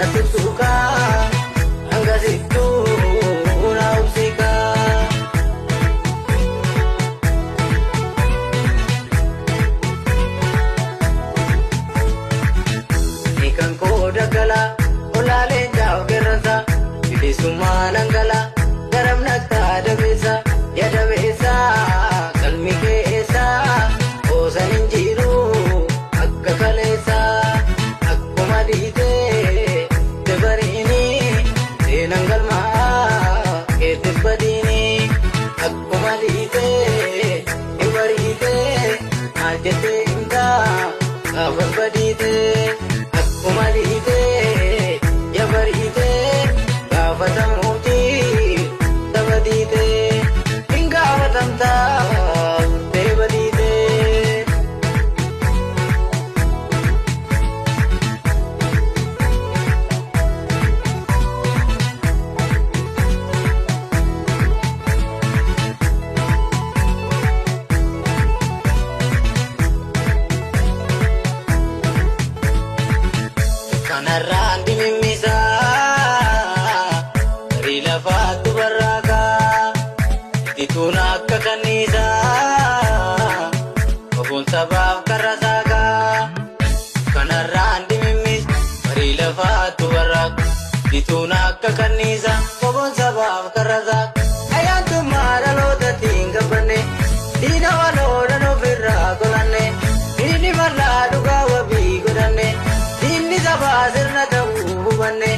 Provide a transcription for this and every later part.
natutuka hanggang ito naubsi ka. Ikan ko dagala ulalen jauh gerasa bili sumanang gala garam nagtadabisa yadabisa kalmi keesa osan injiru akka kalesa akkuma diite dabarini seenangal maa keetis badini akkuma diite ibariite ajjete inda gaafas badiite akkuma diite yabariite gaafatamuuti dabadiite hingaafatamta deebadiite. Kanarraan dimimisa ri lafaatu barraaka tituun akka kanniisa oboon sabaaf karrasaaka. Kanarraan dimimisa ri lafaatu barraaka tituun akka kanniisa oboon sabaaf karrasaaka. Ayyaantummaa dhalootatiin gabbanne diina waloodhan ofirraa qolanne diinni mallaa dhugaa wabii godhanne. Inni sabaa sirna ta'uu hubanne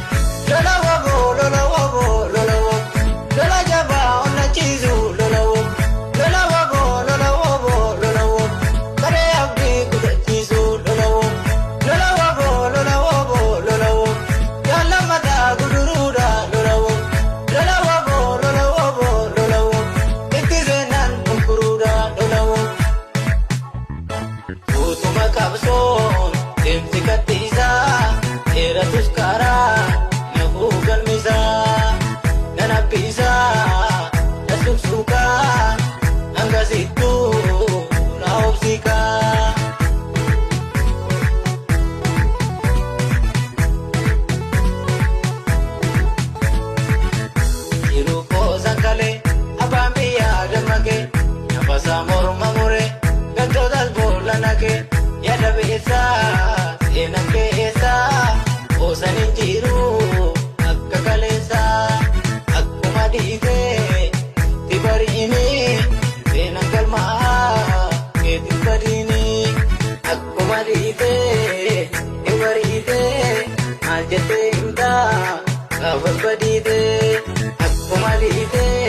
lola waboo lola waboo lola waboo lola jabaa onna ciisu lola waboo lola waboo lola waboo lola waboo karee abdii kutachiisu lola waboo lola waboo lola waboo lola waboo yaala mataa guduruudha lola waboo lola waboo lola waboo lola waboo itti seenaan kunkuruudha lola waboo utuma qabsoon deemsi kattiisa dheeratus karaa nafuu galmisa nanabbisa nasuksuka hangasittuu na obsika. Jiru koo sankalee abbaan biyyaa dammaqee nafasaa morma muree galtootas boolla naqee yaada beesaa seenan keessaa osan injiru akka kaleessaa akkuma dhiitee tibariini seenan galmaa keetis badiini akkuma dhiitee tibariitee maal jettee himtaa gaafas badiitee akkuma dhiitee